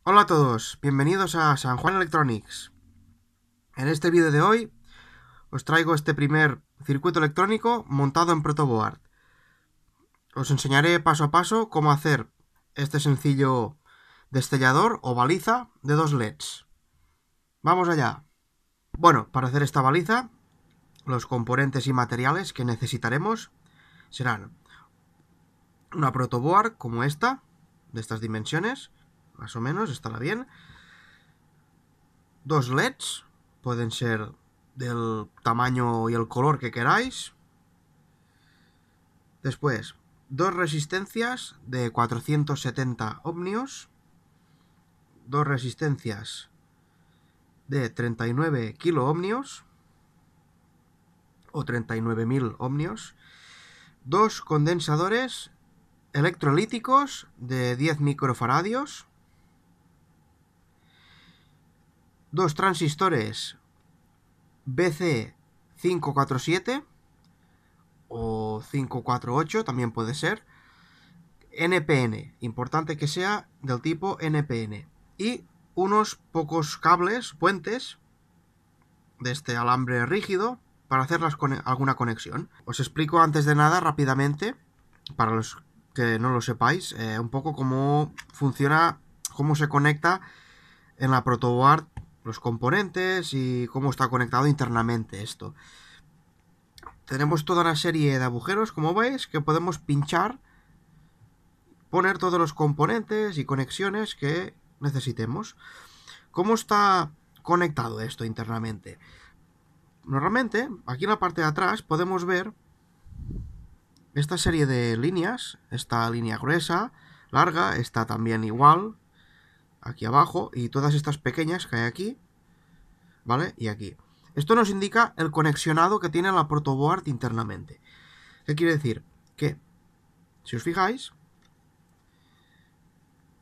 Hola a todos, bienvenidos a San Juan Electronics. En este vídeo de hoy os traigo este primer circuito electrónico montado en protoboard. Os enseñaré paso a paso cómo hacer este sencillo destellador o baliza de 2 LEDs. ¡Vamos allá! Bueno, para hacer esta baliza, los componentes y materiales que necesitaremos serán una protoboard como esta, de estas dimensiones, más o menos, estará bien. 2 LEDs, pueden ser del tamaño y el color que queráis. Después, 2 resistencias de 470 ohmios, 2 resistencias de 39 kiloohmios o 39.000 ohmios, 2 condensadores electrolíticos de 10 microfaradios, 2 transistores BC547 o 548 también puede ser, NPN, importante que sea del tipo NPN, y unos pocos cables, puentes, de este alambre rígido para hacer alguna conexión. Os explico antes de nada rápidamente, para los que no lo sepáis, un poco cómo funciona, cómo se conecta en la protoboard los componentes y cómo está conectado internamente esto. Tenemos toda una serie de agujeros, como veis, que podemos pinchar, poner todos los componentes y conexiones que necesitemos. ¿Cómo está conectado esto internamente? Normalmente, aquí en la parte de atrás podemos ver esta serie de líneas, esta línea gruesa, larga, esta también igual, aquí abajo, y todas estas pequeñas que hay aquí, ¿vale? Y aquí. Esto nos indica el conexionado que tiene la protoboard internamente. ¿Qué quiere decir? Que, si os fijáis,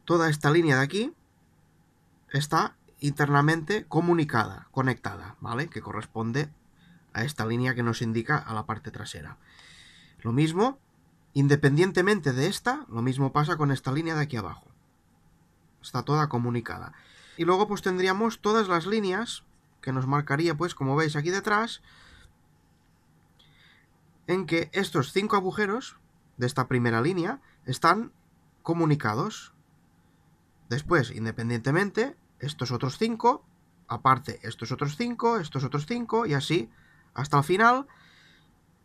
toda esta línea de aquí está internamente comunicada, conectada, ¿vale? Que corresponde a esta línea que nos indica a la parte trasera. Lo mismo, independientemente de esta, lo mismo pasa con esta línea de aquí abajo. Está toda comunicada. Y luego pues tendríamos todas las líneas que nos marcaría, pues como veis aquí detrás, en que estos 5 agujeros de esta primera línea están comunicados. Después, independientemente, estos otros 5, aparte estos otros 5, estos otros 5, y así hasta el final.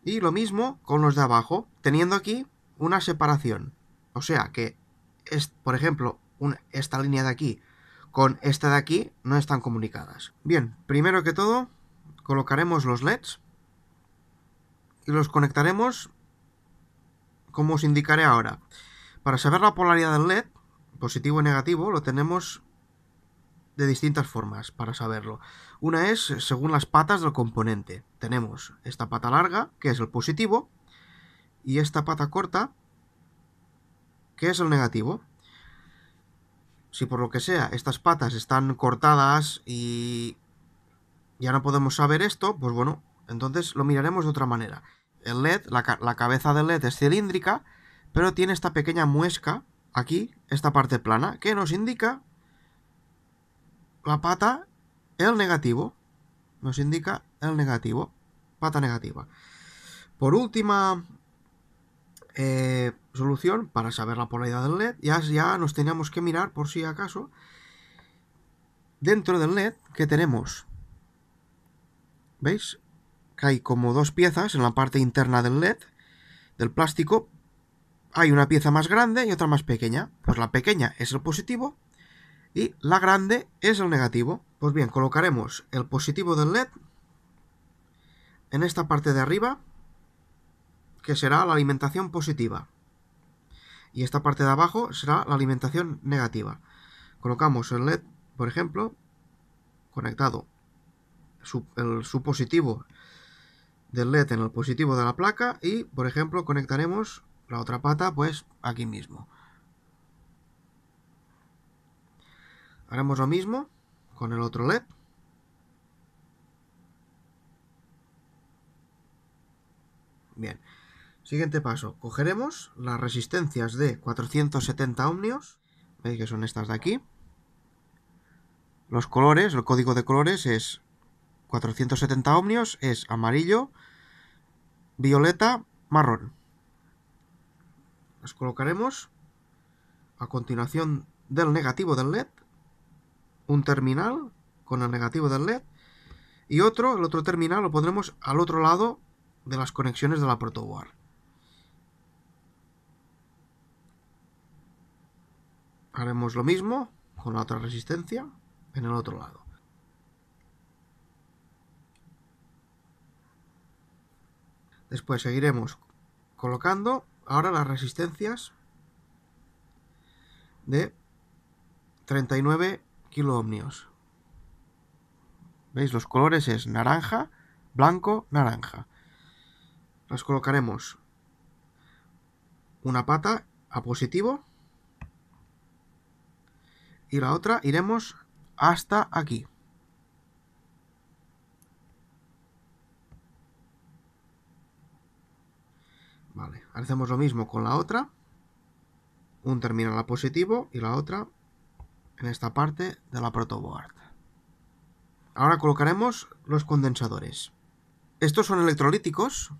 Y lo mismo con los de abajo, teniendo aquí una separación. O sea que, por ejemplo, esta línea de aquí con esta de aquí no están comunicadas. Bien, primero que todo, colocaremos los LEDs y los conectaremos como os indicaré ahora. Para saber la polaridad del LED, positivo y negativo, lo tenemos de distintas formas para saberlo. Una es según las patas del componente. Tenemos esta pata larga, que es el positivo, y esta pata corta, que es el negativo. Si por lo que sea estas patas están cortadas y ya no podemos saber esto, pues bueno, entonces lo miraremos de otra manera. El LED, la cabeza del LED es cilíndrica, pero tiene esta pequeña muesca aquí, esta parte plana, que nos indica la pata, el negativo. Nos indica el negativo, pata negativa. Por última solución, para saber la polaridad del LED, ya nos teníamos que mirar, por si acaso, dentro del LED que tenemos. ¿Veis? Que hay como 2 piezas en la parte interna del LED, del plástico. Hay una pieza más grande y otra más pequeña. Pues la pequeña es el positivo y la grande es el negativo. Pues bien, colocaremos el positivo del LED en esta parte de arriba, que será la alimentación positiva. Y esta parte de abajo será la alimentación negativa. Colocamos el LED, por ejemplo, conectado su positivo del LED en el positivo de la placa y, por ejemplo, conectaremos la otra pata pues aquí mismo. Haremos lo mismo con el otro LED. Bien. Siguiente paso. Cogeremos las resistencias de 470 ohmios. Veis que son estas de aquí. Los colores, el código de colores es 470 ohmios, es amarillo, violeta, marrón. Los colocaremos a continuación del negativo del LED, un terminal con el negativo del LED y el otro terminal lo pondremos al otro lado de las conexiones de la protoboard. Haremos lo mismo con la otra resistencia en el otro lado. Después seguiremos colocando ahora las resistencias de 39 kiloohmios. ¿Veis? Los colores es naranja, blanco, naranja. Las colocaremos una pata a positivo y la otra iremos hasta aquí. Vale, hacemos lo mismo con la otra. Un terminal a positivo y la otra en esta parte de la protoboard. Ahora colocaremos los condensadores. Estos son electrolíticos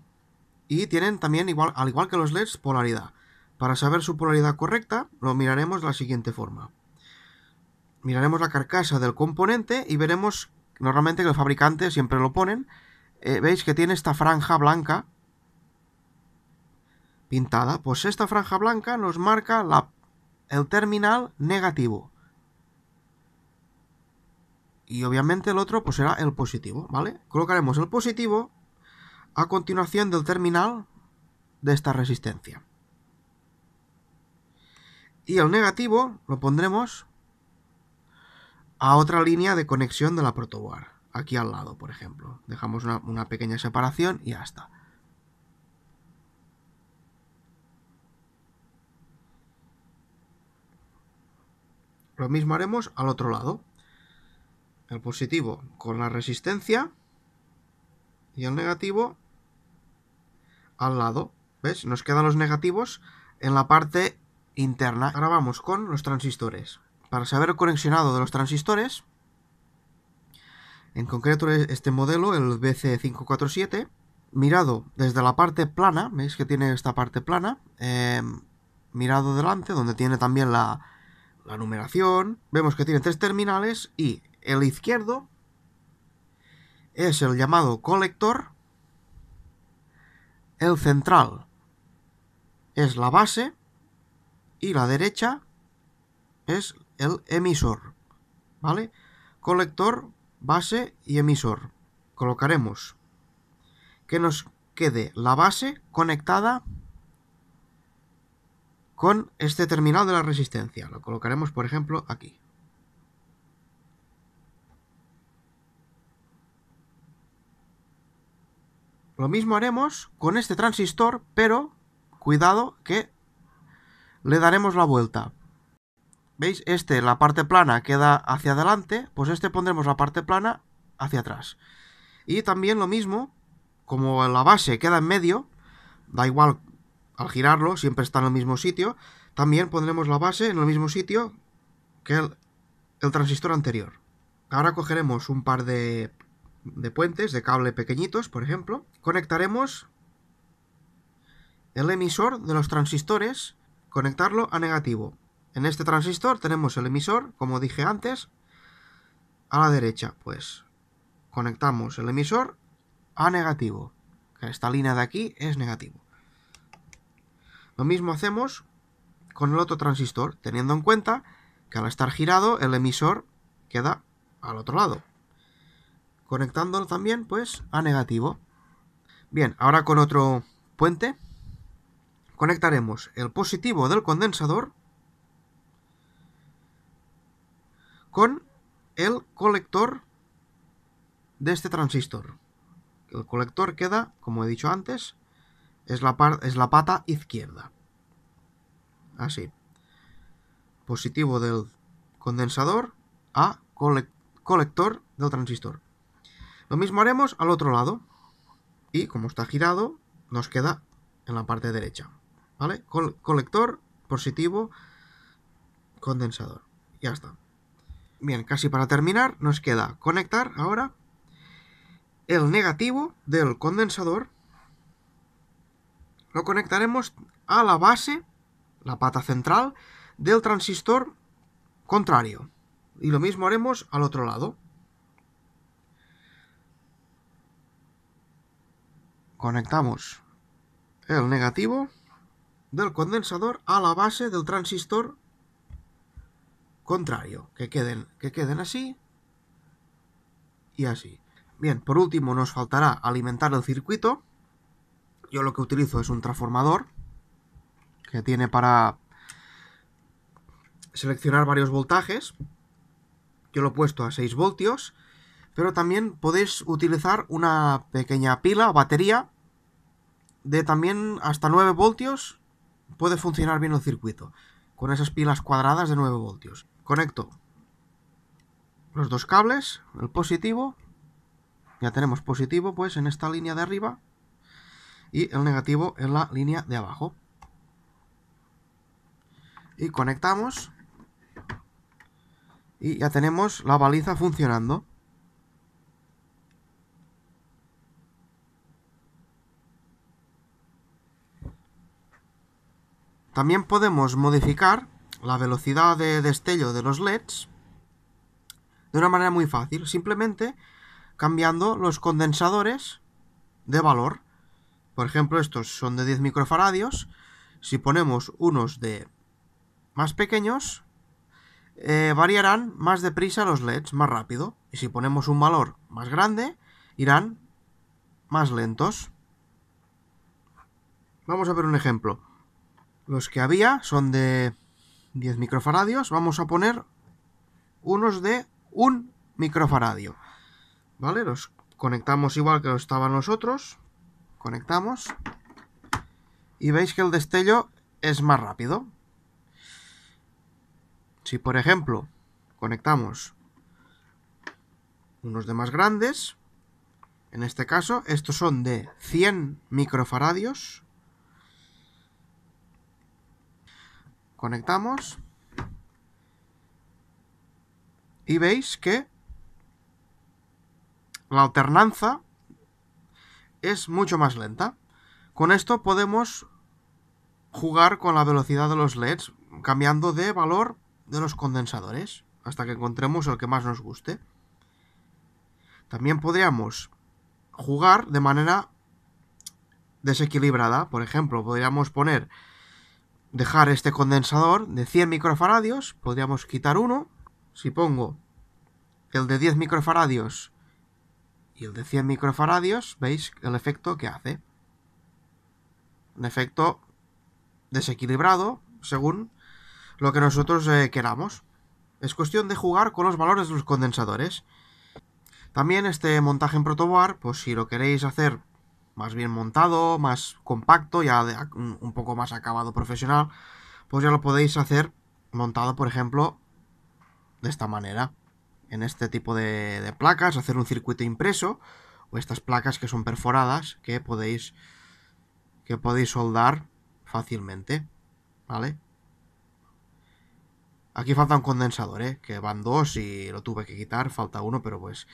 y tienen también, al igual que los LEDs, polaridad. Para saber su polaridad correcta, lo miraremos de la siguiente forma. Miraremos la carcasa del componente y veremos normalmente que el fabricante siempre lo ponen. Veis que tiene esta franja blanca pintada. Pues esta franja blanca nos marca el terminal negativo. Y obviamente el otro pues será el positivo, ¿vale? Colocaremos el positivo a continuación del terminal de esta resistencia. Y el negativo lo pondremos a otra línea de conexión de la protoboard. Aquí al lado, por ejemplo. Dejamos una pequeña separación y ya está. Lo mismo haremos al otro lado. El positivo con la resistencia y el negativo al lado. ¿Ves? Nos quedan los negativos en la parte interna. Ahora vamos con los transistores. Para saber el conexionado de los transistores, en concreto este modelo, el BC547, mirado desde la parte plana, ¿veis que tiene esta parte plana? Mirado delante, donde tiene también la numeración, vemos que tiene 3 terminales y el izquierdo es el llamado colector, el central es la base y la derecha es el emisor, ¿vale? Colector, base y emisor. Colocaremos que nos quede la base conectada con este terminal de la resistencia. Lo colocaremos, por ejemplo, aquí. Lo mismo haremos con este transistor, pero cuidado que le daremos la vuelta. ¿Veis? La parte plana queda hacia adelante, pues pondremos la parte plana hacia atrás. Y también lo mismo, como la base queda en medio, da igual al girarlo, siempre está en el mismo sitio, también pondremos la base en el mismo sitio que el transistor anterior. Ahora cogeremos un par de puentes de cable pequeñitos, por ejemplo. Conectaremos el emisor de los transistores, conectarlo a negativo. En este transistor tenemos el emisor, como dije antes, a la derecha. Pues conectamos el emisor a negativo. Esta línea de aquí es negativo. Lo mismo hacemos con el otro transistor, teniendo en cuenta que al estar girado el emisor queda al otro lado. Conectándolo también, pues, a negativo. Bien, ahora con otro puente conectaremos el positivo del condensador con el colector de este transistor. El colector queda, como he dicho antes, es la pata izquierda. Así. Positivo del condensador a colector del transistor. Lo mismo haremos al otro lado. Y como está girado, nos queda en la parte derecha. ¿Vale? Colector, positivo, condensador. Ya está. Bien, casi para terminar, nos queda conectar ahora el negativo del condensador. Lo conectaremos a la base, la pata central, del transistor contrario. Y lo mismo haremos al otro lado. Conectamos el negativo del condensador a la base del transistor contrario. Que queden así y así. Bien, por último nos faltará alimentar el circuito. Yo lo que utilizo es un transformador que tiene para seleccionar varios voltajes. Yo lo he puesto a 6 voltios, pero también podéis utilizar una pequeña pila o batería de también hasta 9 voltios. Puede funcionar bien el circuito con esas pilas cuadradas de 9 voltios. Conecto los dos cables, el positivo, ya tenemos positivo pues en esta línea de arriba y el negativo en la línea de abajo. Y conectamos y ya tenemos la baliza funcionando. También podemos modificar la velocidad de destello de los LEDs de una manera muy fácil, simplemente cambiando los condensadores de valor. Por ejemplo, estos son de 10 microfaradios. Si ponemos unos de más pequeños, variarán más deprisa los LEDs, más rápido. Y si ponemos un valor más grande, irán más lentos. Vamos a ver un ejemplo. Los que había son de 10 microfaradios. Vamos a poner unos de 1 microfaradio. ¿Vale? Los conectamos igual que lo estaban los otros. Conectamos. Y veis que el destello es más rápido. Si, por ejemplo, conectamos unos de más grandes, en este caso, estos son de 100 microfaradios. Conectamos. Y veis que la alternanza es mucho más lenta. Con esto podemos jugar con la velocidad de los LEDs, cambiando de valor de los condensadores, hasta que encontremos el que más nos guste. También podríamos jugar de manera desequilibrada. Por ejemplo, podríamos dejar este condensador de 100 microfaradios, podríamos quitar uno. Si pongo el de 10 microfaradios y el de 100 microfaradios, veis el efecto que hace. Un efecto desequilibrado según lo que nosotros queramos. Es cuestión de jugar con los valores de los condensadores. También este montaje en protoboard, pues si lo queréis hacer más bien montado, más compacto, ya un poco más acabado profesional, pues ya lo podéis hacer montado, por ejemplo, de esta manera. En este tipo de placas, hacer un circuito impreso, o estas placas que son perforadas, que podéis soldar fácilmente, ¿vale? Aquí falta un condensador, que van dos y lo tuve que quitar, falta uno, pero pues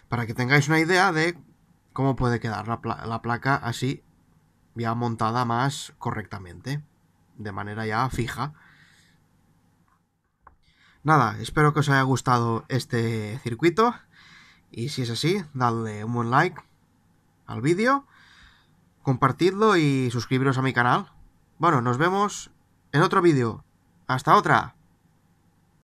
para que tengáis una idea de cómo puede quedar la placa así, ya montada más correctamente, de manera ya fija. Nada, espero que os haya gustado este circuito, y si es así, dadle un buen like al vídeo, compartidlo y suscribiros a mi canal. Bueno, nos vemos en otro vídeo. ¡Hasta otra!